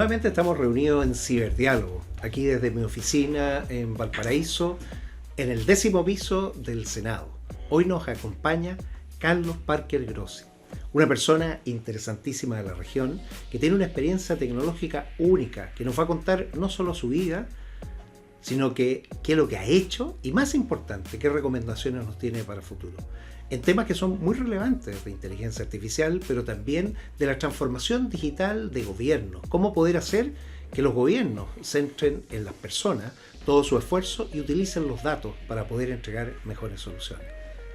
Nuevamente estamos reunidos en Ciberdiálogo, aquí desde mi oficina en Valparaíso, en el 10º piso del Senado. Hoy nos acompaña Carlos Parker Grossi, una persona interesantísima de la región que tiene una experiencia tecnológica única, que nos va a contar no solo su vida, sino que qué es lo que ha hecho y, más importante, qué recomendaciones nos tiene para el futuro. En temas que son muy relevantes de inteligencia artificial, pero también de la transformación digital de gobierno. Cómo poder hacer que los gobiernos centren en las personas todo su esfuerzo y utilicen los datos para poder entregar mejores soluciones.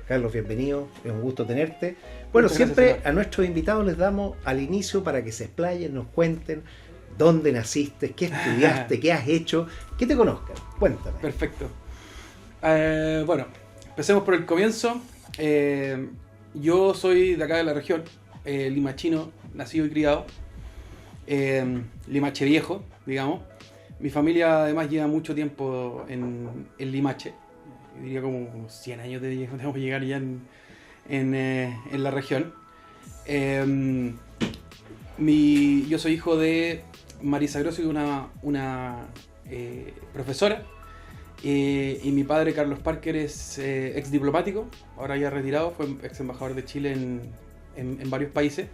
Carlos, bienvenido, es un gusto tenerte. Bueno, siempre a nuestros invitados les damos al inicio para que se explayen, nos cuenten dónde naciste, qué estudiaste, qué has hecho, que te conozcan. Cuéntame. Perfecto. Bueno, empecemos por el comienzo. Yo soy de acá de la región, limachino, nacido y criado, Limache viejo, digamos. Mi familia además lleva mucho tiempo en Limache, yo diría como 100 años debemos llegar ya en la región. Yo soy hijo de Marisa Grossi, una profesora. Y mi padre, Carlos Parker, es ex diplomático, ahora ya retirado, fue ex embajador de Chile en varios países.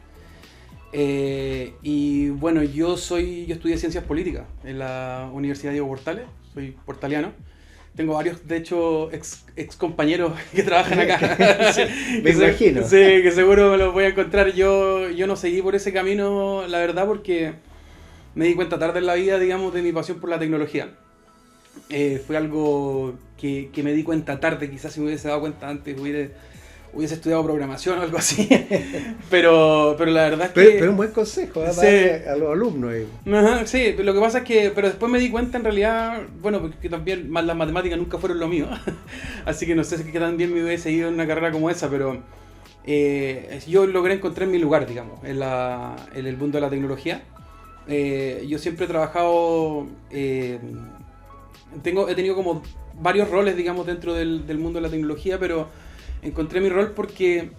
Y bueno, yo estudié Ciencias Políticas en la Universidad Diego Portales, soy portaliano. Tengo varios, de hecho, ex compañeros que trabajan acá. Sí, me imagino. Sí, que seguro me los voy a encontrar. Yo no seguí por ese camino, la verdad, porque me di cuenta tarde en la vida, digamos, de mi pasión por la tecnología. Fue algo que me di cuenta tarde, quizás si me hubiese dado cuenta antes hubiese estudiado programación o algo así. pero la verdad es que... Pero un buen consejo sí, a los alumnos. Ajá, sí, lo que pasa es que... Pero después me di cuenta en realidad, bueno, porque también las matemáticas nunca fueron lo mío. Así que no sé si tan bien me hubiese ido en una carrera como esa, pero yo logré encontrar mi lugar, digamos, en el mundo de la tecnología. Yo siempre he trabajado... He tenido como varios roles, digamos, dentro del mundo de la tecnología, pero encontré mi rol porque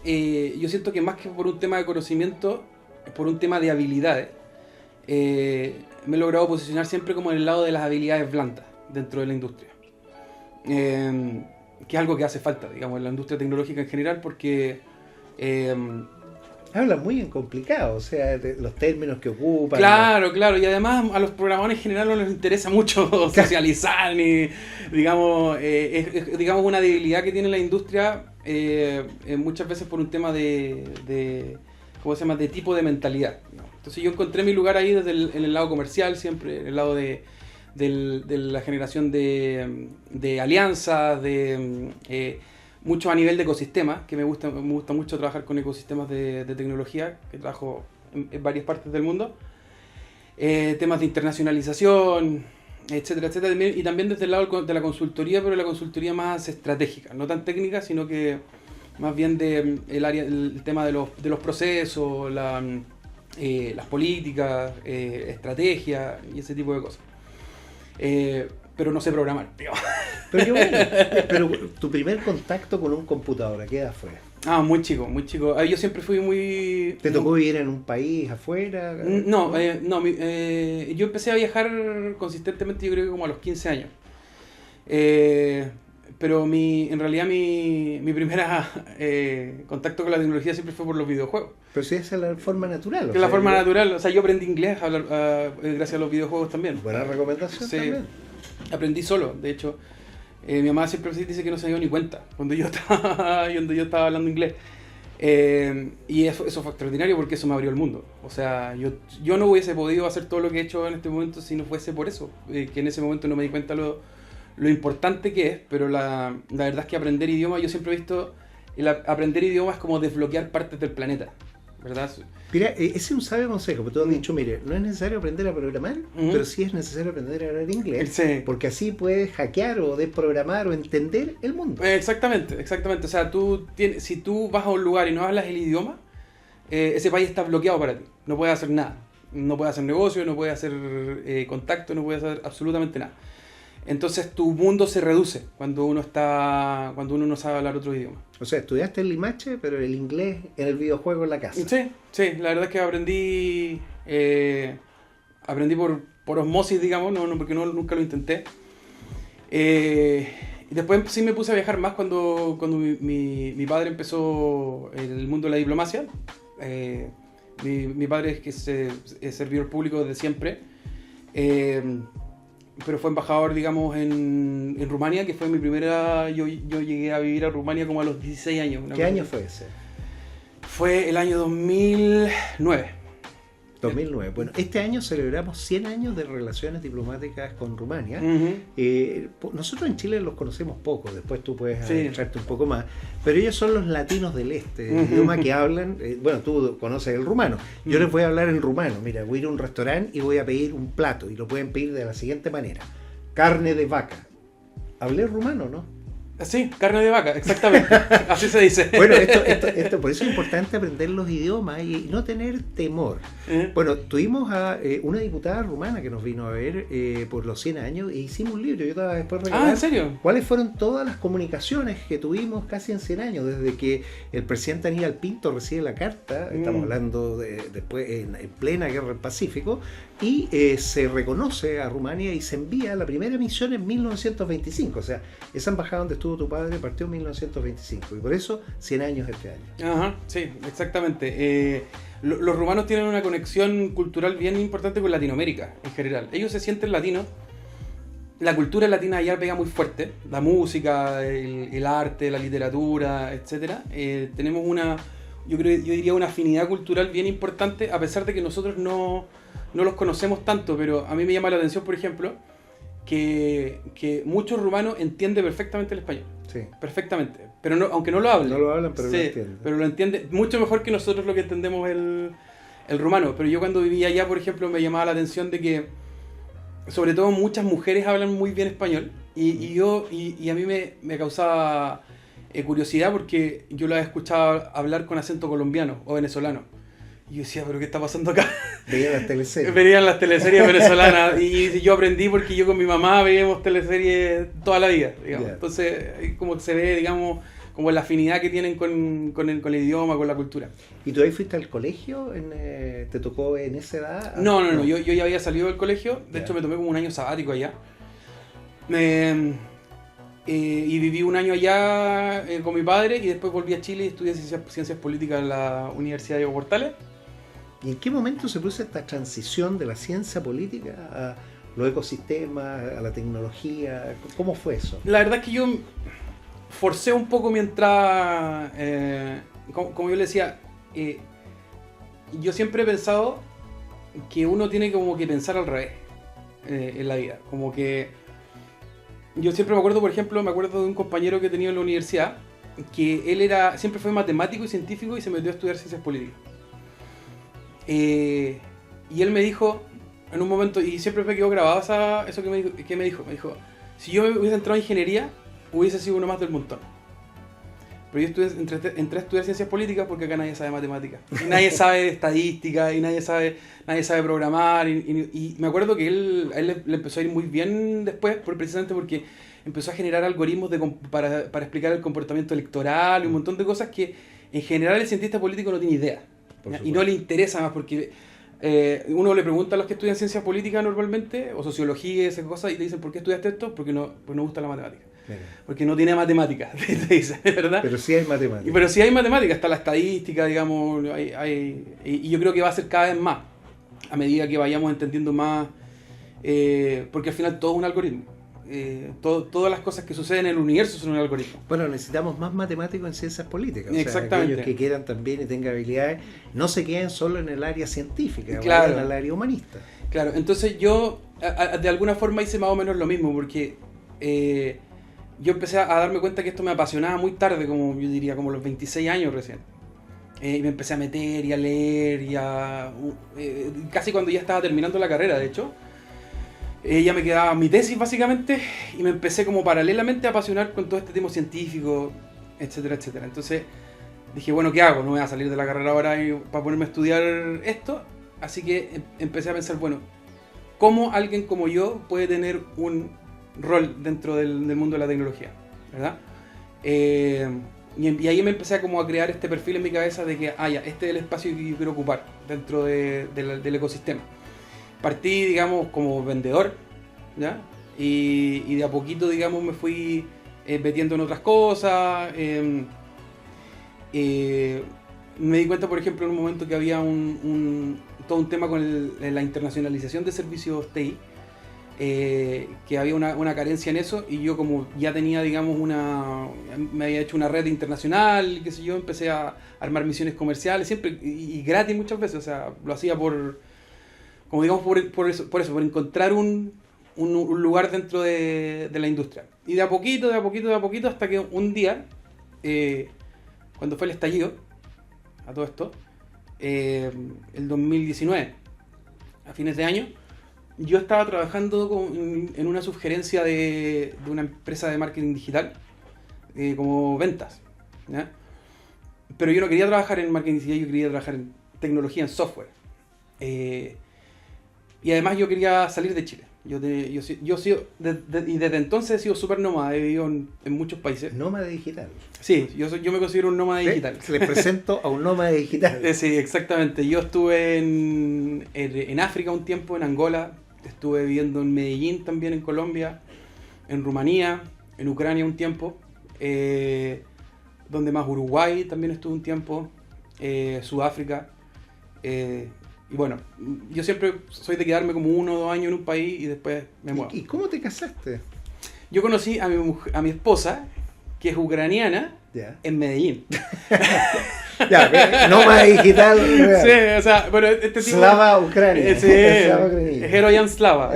yo siento que más que por un tema de conocimiento, por un tema de habilidades, me he logrado posicionar siempre como en el lado de las habilidades blandas dentro de la industria. Que es algo que hace falta, digamos, en la industria tecnológica en general, porque... Habla muy en complicado, o sea, los términos que ocupan. Claro, y además a los programadores en general no les interesa mucho socializar, ni, digamos, digamos una debilidad que tiene la industria muchas veces por un tema ¿cómo se llama?, de tipo de mentalidad, ¿no? Entonces yo encontré mi lugar ahí desde en el lado comercial, siempre en el lado de la generación de alianzas, mucho a nivel de ecosistema, que me gusta mucho trabajar con ecosistemas de tecnología, que trabajo en varias partes del mundo. Temas de internacionalización, etcétera, y también desde el lado de la consultoría, pero la consultoría más estratégica, no tan técnica, sino que más bien el tema de los procesos, las políticas, estrategia y ese tipo de cosas. Pero no sé programar, digamos. Pero qué bueno. Pero tu primer contacto con un computador, ¿a qué edad fue? Muy chico. Yo siempre fui muy... ¿Te tocó vivir en un país afuera? No, yo empecé a viajar consistentemente, yo creo que como a los 15 años. Pero en realidad mi primera contacto con la tecnología siempre fue por los videojuegos. Pero si esa es la forma natural. Es la forma natural, o sea, yo aprendí inglés a hablar, gracias a los videojuegos también. Buena recomendación. Sí. También. Aprendí solo, de hecho. Mi mamá siempre dice que no se dio ni cuenta cuando yo estaba hablando inglés. Y eso fue extraordinario porque eso me abrió el mundo. O sea, yo no hubiese podido hacer todo lo que he hecho en este momento si no fuese por eso. Que en ese momento no me di cuenta lo importante que es, pero la verdad es que aprender idiomas, yo siempre he visto aprender idiomas como desbloquear partes del planeta, ¿verdad? Mira, ese es un sabio consejo, porque tú has dicho, mire, no es necesario aprender a programar, pero sí es necesario aprender a hablar inglés, sí, porque así puedes hackear o desprogramar o entender el mundo. Exactamente. O sea, si tú vas a un lugar y no hablas el idioma, ese país está bloqueado para ti, no puedes hacer nada, no puedes hacer negocio, no puedes hacer contacto, no puedes hacer absolutamente nada. Entonces tu mundo se reduce cuando uno no sabe hablar otro idioma. O sea, estudiaste el Limache, pero el inglés en el videojuego en la casa. Sí, la verdad es que aprendí aprendí por osmosis, digamos, no, porque nunca lo intenté. Y después sí me puse a viajar más cuando mi padre empezó en el mundo de la diplomacia. Mi padre es que es servidor público desde siempre, pero fue embajador, digamos, en Rumania, que fue mi primera... Yo llegué a vivir a Rumania como a los 16 años. ¿Qué año fue ese? Fue el año 2009. 2009. Bueno, este año celebramos 100 años de relaciones diplomáticas con Rumania. Nosotros en Chile los conocemos poco, después tú puedes adentrarte un poco más, pero ellos son los latinos del este, el idioma que hablan. Bueno, tú conoces el rumano, yo les voy a hablar en rumano. Mira, voy a ir a un restaurante y voy a pedir un plato, y lo pueden pedir de la siguiente manera: carne de vaca. Hablé rumano, ¿no? Sí, carne de vaca, exactamente. Así se dice. Bueno, esto, por eso es importante aprender los idiomas y no tener temor. Bueno, tuvimos a una diputada rumana que nos vino a ver por los 100 años e hicimos un libro. Yo te voy a después regalar. ¿En serio? ¿Cuáles fueron todas las comunicaciones que tuvimos casi en 100 años? Desde que el presidente Aníbal Pinto recibe la carta, estamos hablando después en plena guerra del Pacífico, y se reconoce a Rumania y se envía la primera misión en 1925. O sea, esa embajada donde estuvo tu padre partió en 1925 y por eso 100 años este año. Ajá, sí, exactamente. Los rumanos tienen una conexión cultural bien importante con Latinoamérica en general. Ellos se sienten latinos. La cultura latina allá pega muy fuerte. La música, el arte, la literatura, etcétera. Tenemos yo diría una afinidad cultural bien importante, a pesar de que nosotros no los conocemos tanto, pero a mí me llama la atención, por ejemplo, que muchos rumanos entienden perfectamente el español. Sí. Perfectamente. Pero no, aunque no lo hablen. No lo hablan, pero sí, lo entienden. Pero lo entienden mucho mejor que nosotros lo que entendemos el rumano. Pero yo cuando vivía allá, por ejemplo, me llamaba la atención de que, sobre todo, muchas mujeres hablan muy bien español. Y a mí me causaba curiosidad porque yo las escuchaba hablar con acento colombiano o venezolano. Y yo decía, ¿pero qué está pasando acá? Veían las teleseries. Veían las teleseries venezolanas. Y yo aprendí porque yo con mi mamá veíamos teleseries toda la vida, digamos. Yeah. Entonces, como que se ve, digamos, como la afinidad que tienen con el idioma, con la cultura. ¿Y tú ahí fuiste al colegio? ¿Te tocó en esa edad? No. Yo ya había salido del colegio. De hecho, me tomé como un año sabático allá. Y viví un año allá con mi padre y después volví a Chile y estudié ciencias políticas en la Universidad de Diego Portales. ¿Y en qué momento se produce esta transición de la ciencia política a los ecosistemas, a la tecnología? ¿Cómo fue eso? La verdad es que yo forcé un poco mientras, como yo le decía, yo siempre he pensado que uno tiene como que pensar al revés en la vida. Como que yo siempre me acuerdo de un compañero que tenía en la universidad, que él siempre fue matemático y científico y se metió a estudiar ciencias políticas. Y él me dijo, en un momento, y siempre me quedó grabado eso que me dijo, si yo hubiese entrado en ingeniería, hubiese sido uno más del montón. Pero yo entré a estudiar ciencias políticas porque acá nadie sabe matemáticas. Y nadie sabe estadística, y nadie sabe programar. Y me acuerdo que a él le empezó a ir muy bien después, precisamente porque empezó a generar algoritmos para explicar el comportamiento electoral y un montón de cosas que en general el cientista político no tiene idea. Y no le interesa más porque uno le pregunta a los que estudian ciencias políticas normalmente, o sociología y esas cosas, y te dicen, ¿por qué estudiaste esto? Porque no gusta la matemática. Porque no tiene matemáticas, te dicen, ¿verdad? Pero sí hay matemáticas. Pero sí hay matemáticas, está la estadística, digamos, y yo creo que va a ser cada vez más, a medida que vayamos entendiendo más, porque al final todo es un algoritmo. Todas las cosas que suceden en el universo son un algoritmo. Bueno, necesitamos más matemáticos en ciencias políticas. Exactamente. O sea, aquellos que quieran también y tengan habilidades, no se queden solo en el área científica, claro, en el área humanista. Claro, entonces yo de alguna forma hice más o menos lo mismo, porque yo empecé a darme cuenta que esto me apasionaba muy tarde, como yo diría, como los 26 años recién. Y me empecé a meter y a leer, casi cuando ya estaba terminando la carrera, de hecho. Ya me quedaba mi tesis básicamente y me empecé como paralelamente a apasionar con todo este tema científico, etcétera, etcétera. Entonces dije, bueno, ¿qué hago? No voy a salir de la carrera ahora para ponerme a estudiar esto. Así que empecé a pensar, bueno, ¿cómo alguien como yo puede tener un rol dentro del mundo de la tecnología? ¿Verdad? Y ahí me empecé a crear este perfil en mi cabeza de que, este es el espacio que yo quiero ocupar dentro del ecosistema. partí, digamos, como vendedor, ¿ya? Y de a poquito, digamos, me fui metiendo en otras cosas. Me di cuenta, por ejemplo, en un momento que había todo un tema con la internacionalización de servicios TI, que había una carencia en eso, y yo como ya tenía, digamos, me había hecho una red internacional, qué sé yo, empecé a armar misiones comerciales, siempre, y gratis muchas veces, o sea, lo hacía como digamos, por eso, por encontrar un lugar dentro de la industria. Y de a poquito, hasta que un día, cuando fue el estallido, a todo esto, el 2019, a fines de año, yo estaba trabajando en una sugerencia de una empresa de marketing digital, como ventas, ¿ya? Pero yo no quería trabajar en marketing digital, yo quería trabajar en tecnología, en software. Y además yo quería salir de Chile. Y desde entonces he sido súper nómada, he vivido en muchos países. Nómada digital. Sí, yo me considero un nómada digital. Les presento a un nómada digital. Sí, exactamente. Yo estuve en África un tiempo, en Angola, estuve viviendo en Medellín también, en Colombia, en Rumanía, en Ucrania un tiempo, donde más Uruguay también estuve un tiempo, Sudáfrica. Y bueno, yo siempre soy de quedarme como 1 o 2 años en un país y después me muevo. ¿Y cómo te casaste? Yo conocí a mi esposa, que es ucraniana, en Medellín. Ya, nómada digital. Real. Sí, o sea, bueno, este tipo... Slava Ucrania. Sí, Heroyan Slava.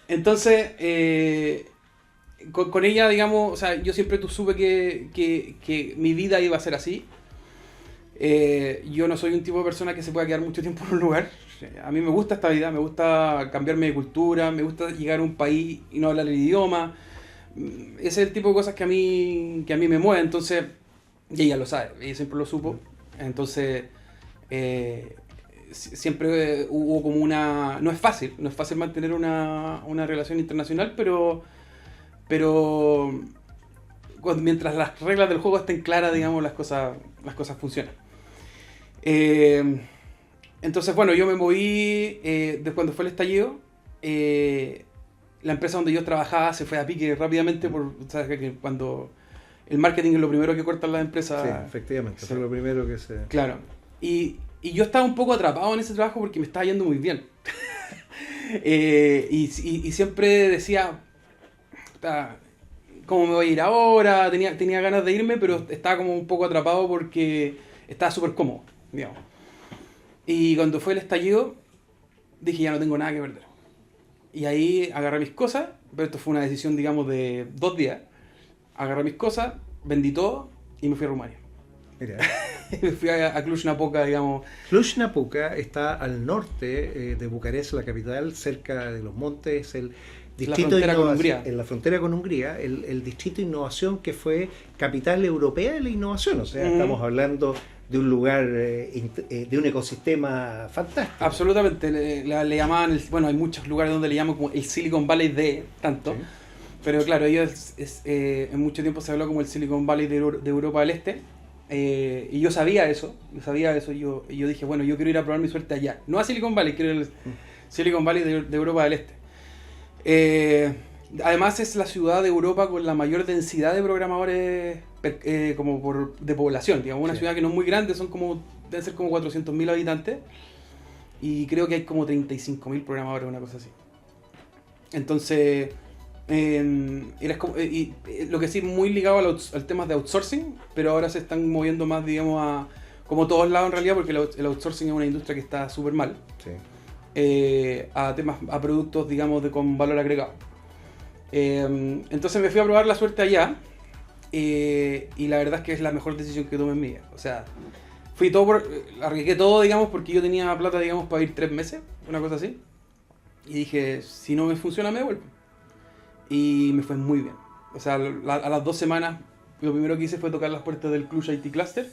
Entonces, con ella, digamos, o sea, yo siempre supe que mi vida iba a ser así. Yo no soy un tipo de persona que se pueda quedar mucho tiempo en un lugar. A mí me gusta esta vida, me gusta cambiarme de cultura, me gusta llegar a un país y no hablar el idioma. Ese es el tipo de cosas que a mí me mueve. Entonces, y ella lo sabe, ella siempre lo supo. Entonces, siempre hubo como una... No es fácil mantener una relación internacional, pero mientras las reglas del juego estén claras, digamos, las cosas funcionan. Entonces, bueno, yo me moví de cuando fue el estallido. La empresa donde yo trabajaba se fue a pique rápidamente, ¿sabes? Que cuando el marketing es lo primero que cortan las empresas. Sí, efectivamente, sí. Fue lo primero que se... Claro. Y yo estaba un poco atrapado en ese trabajo porque me estaba yendo muy bien. Y siempre decía, ¿cómo me voy a ir ahora? Tenía ganas de irme, pero estaba como un poco atrapado porque estaba súper cómodo, digamos. Y cuando fue el estallido, dije, ya no tengo nada que perder. Y ahí agarré mis cosas, pero esto fue una decisión, digamos, de 2 días. Agarré mis cosas, vendí todo y me fui a Rumania. Mira. Me fui a Cluj-Napoca, digamos. Cluj-Napoca está al norte de Bucarest, la capital, cerca de los montes, el distrito de Hungría. En la frontera con Hungría, el distrito de innovación que fue capital europea de la innovación. O sea, estamos hablando de un lugar, de un ecosistema fantástico. Absolutamente, le llamaban, bueno, hay muchos lugares donde le llaman como el Silicon Valley tanto, sí. Pero claro, ellos en mucho tiempo se habló como el Silicon Valley de Europa del Este, y yo sabía eso, yo dije, bueno, yo quiero ir a probar mi suerte allá, no a Silicon Valley, quiero ir al Silicon Valley de Europa del Este. Además es la ciudad de Europa con la mayor densidad de programadores de población, digamos, una ciudad que no es muy grande, deben ser como 400.000 habitantes, y creo que hay como 35.000 programadores, una cosa así. Entonces, lo que sí, muy ligado al tema de outsourcing, pero ahora se están moviendo más, digamos, como todos lados en realidad, porque el outsourcing es una industria que está súper mal, a productos, digamos, con valor agregado. Entonces me fui a probar la suerte allá, y la verdad es que es la mejor decisión que tomé en mi vida. O sea, arriesgué todo, digamos, porque yo tenía plata, digamos, para ir 3 meses, una cosa así, y dije, si no me funciona me vuelvo. Y me fue muy bien. O sea, a las 2 semanas lo primero que hice fue tocar las puertas del Cluj IT Cluster,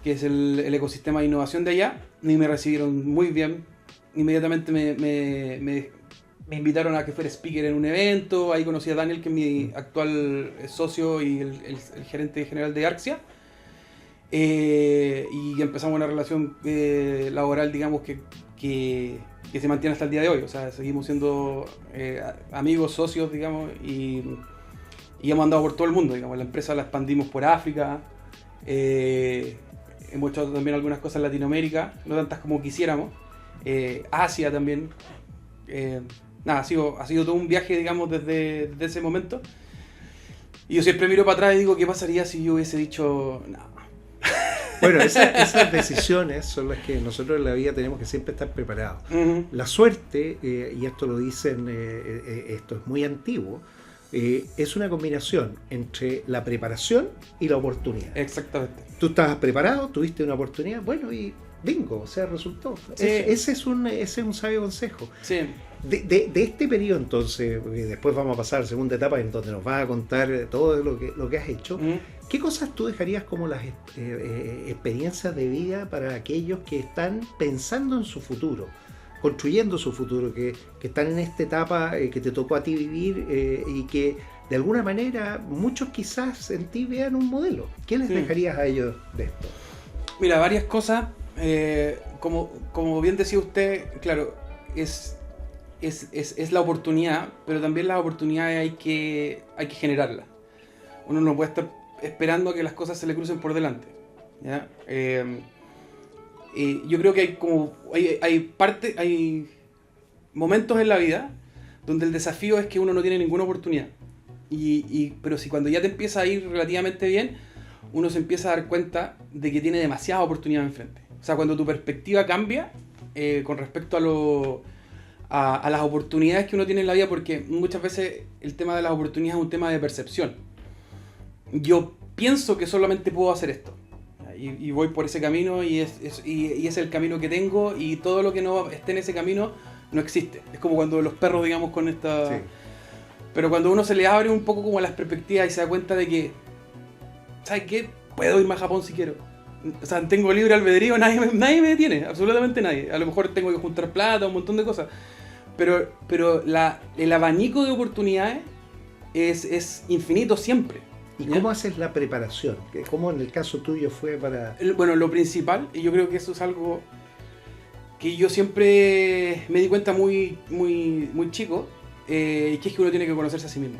que es el ecosistema de innovación de allá, y me recibieron muy bien. Inmediatamente me invitaron a que fuera speaker en un evento. Ahí conocí a Daniel, que es mi actual socio y el gerente general de Arxia. Y empezamos una relación laboral, digamos, que se mantiene hasta el día de hoy. O sea, seguimos siendo amigos, socios, digamos, y hemos andado por todo el mundo, digamos. La empresa la expandimos por África, hemos hecho también algunas cosas en Latinoamérica, no tantas como quisiéramos, Asia también. Nada, ha sido todo un viaje, digamos, desde ese momento. Y yo siempre miro para atrás y digo, ¿qué pasaría si yo hubiese dicho nada? Bueno, esas decisiones son las que nosotros en la vida tenemos que siempre estar preparados. Uh-huh. La suerte, y esto lo dicen, esto es muy antiguo, es una combinación entre la preparación y la oportunidad. Exactamente. Tú estabas preparado, tuviste una oportunidad, bueno, y bingo, o sea, resultó. Sí. Ese es un sabio consejo. Sí. De este periodo, entonces, después vamos a pasar a la segunda etapa en donde nos vas a contar todo lo que has hecho. Uh-huh. ¿Qué cosas tú dejarías como las experiencias de vida para aquellos que están pensando en su futuro, construyendo su futuro, que están en esta etapa que te tocó a ti vivir y que de alguna manera muchos quizás en ti vean un modelo? ¿Qué les dejarías a ellos de esto? Mira, varias cosas. Como bien decía usted, claro, es la oportunidad, pero también las oportunidades hay que generarlas. Uno no puede estar esperando a que las cosas se le crucen por delante, ¿ya? Yo creo que hay momentos en la vida donde el desafío es que uno no tiene ninguna oportunidad. Pero si cuando ya te empieza a ir relativamente bien, uno se empieza a dar cuenta de que tiene demasiada oportunidad enfrente. O sea, cuando tu perspectiva cambia con respecto a las oportunidades que uno tiene en la vida, porque muchas veces el tema de las oportunidades es un tema de percepción. Yo pienso que solamente puedo hacer esto y voy por ese camino y es el camino que tengo, y todo lo que no esté en ese camino no existe. Es como cuando los perros, digamos, con esta... Sí. Pero cuando uno se le abre un poco como las perspectivas y se da cuenta de que, ¿sabes qué? Puedo irme a Japón si quiero. O sea, tengo libre albedrío, nadie me detiene, absolutamente nadie. A lo mejor tengo que juntar plata, un montón de cosas. Pero el abanico de oportunidades es infinito siempre. ¿Y cómo haces la preparación? ¿Cómo en el caso tuyo fue para...? Bueno, lo principal, y yo creo que eso es algo que yo siempre me di cuenta muy, muy, muy chico, que es que uno tiene que conocerse a sí mismo.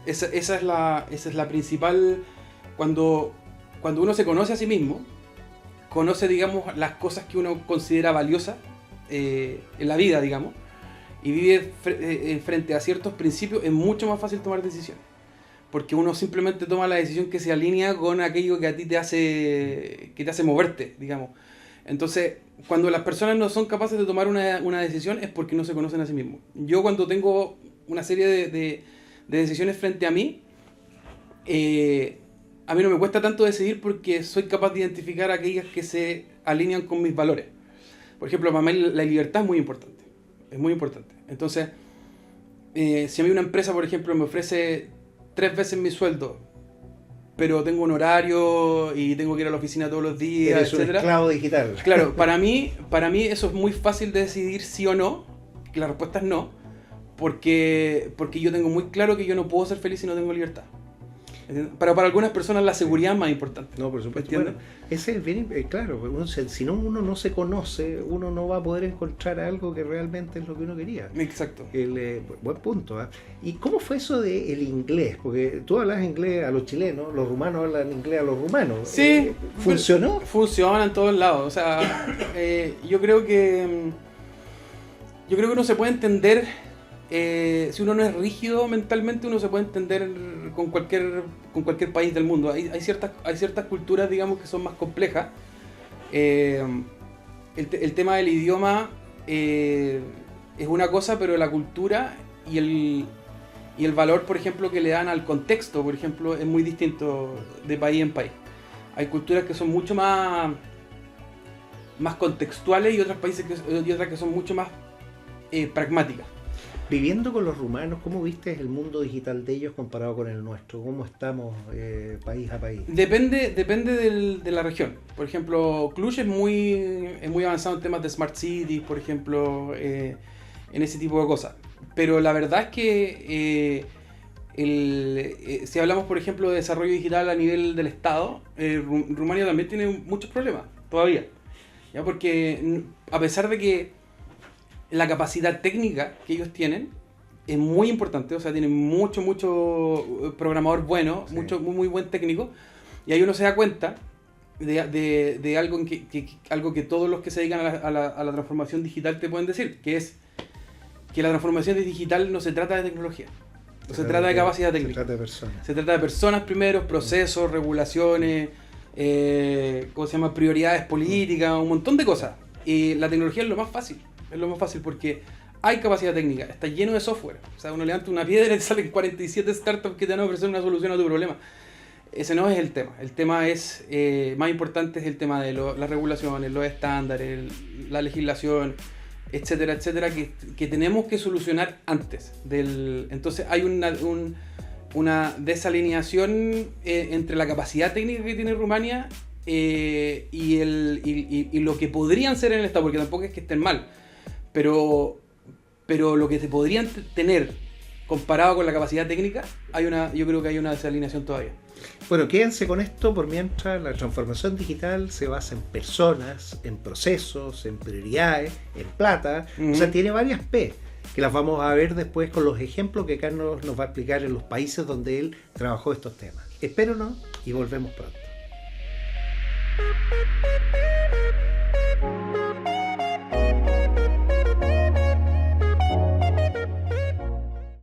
Esa es la principal... Cuando uno se conoce a sí mismo, conoce, digamos, las cosas que uno considera valiosas en la vida, digamos, y vive frente a ciertos principios, es mucho más fácil tomar decisiones. Porque uno simplemente toma la decisión que se alinea con aquello que a ti te hace moverte, digamos. Entonces, cuando las personas no son capaces de tomar una decisión es porque no se conocen a sí mismos. Yo, cuando tengo una serie de decisiones frente a mí no me cuesta tanto decidir porque soy capaz de identificar aquellas que se alinean con mis valores. Por ejemplo, para mí la libertad es muy importante. Es muy importante. Entonces, si a mí una empresa, por ejemplo, me ofrece 3 veces mi sueldo, pero tengo un horario y tengo que ir a la oficina todos los días, eres un esclavo digital. Claro, para mí eso es muy fácil de decidir sí o no, que la respuesta es no, porque yo tengo muy claro que yo no puedo ser feliz si no tengo libertad. Pero para algunas personas la seguridad es más importante. No, por supuesto. Bueno, ese es bien claro. Si uno no se conoce, uno no va a poder encontrar algo que realmente es lo que uno quería. Exacto. Buen punto. ¿Y cómo fue eso del inglés? Porque tú hablas inglés a los chilenos, los rumanos hablan inglés a los rumanos. Sí. ¿Funcionó? Funciona en todos lados. O sea, yo creo que uno se puede entender. Si uno no es rígido mentalmente, uno se puede entender con cualquier país del mundo. Hay ciertas culturas, digamos, que son más complejas. El tema del idioma es una cosa, pero la cultura y el valor, por ejemplo, que le dan al contexto, por ejemplo, es muy distinto de país en país. Hay culturas que son mucho más contextuales y otras que son mucho más pragmáticas. Viviendo con los rumanos, ¿cómo viste el mundo digital de ellos comparado con el nuestro? ¿Cómo estamos país a país? Depende de la región. Por ejemplo, Cluj es muy avanzado en temas de Smart Cities, por ejemplo, en ese tipo de cosas. Pero la verdad es que si hablamos, por ejemplo, de desarrollo digital a nivel del Estado, Rumania también tiene muchos problemas, todavía. ¿Ya? Porque a pesar de que la capacidad técnica que ellos tienen es muy importante, o sea, tienen mucho programador bueno, Sí. muy buen técnico, y ahí uno se da cuenta de algo, algo que todos los que se dedican a la transformación digital te pueden decir, que es que la transformación digital no se trata de tecnología, no se trata de capacidad técnica. Se trata de personas. Se trata de personas primero, procesos, regulaciones, ¿cómo se llama? Prioridades políticas, un montón de cosas. Y la tecnología es lo más fácil porque hay capacidad técnica, está lleno de software. O sea, uno levanta una piedra y salen 47 startups que te van a ofrecer una solución a tu problema. Ese no es el tema. El tema es, más importante es el tema de las regulaciones, los estándares, la legislación, etcétera, etcétera, que tenemos que solucionar antes. Entonces hay una desalineación entre la capacidad técnica que tiene Rumania y lo que podrían ser en el Estado, porque tampoco es que estén mal, pero lo que se podrían tener comparado con la capacidad técnica, yo creo que hay una desalineación todavía. Bueno, quédense con esto por mientras. La transformación digital se basa en personas, en procesos, en prioridades, en plata. O sea, tiene varias P que las vamos a ver después con los ejemplos que Carlos nos va a explicar en los países donde él trabajó estos temas. Espérenos y volvemos pronto.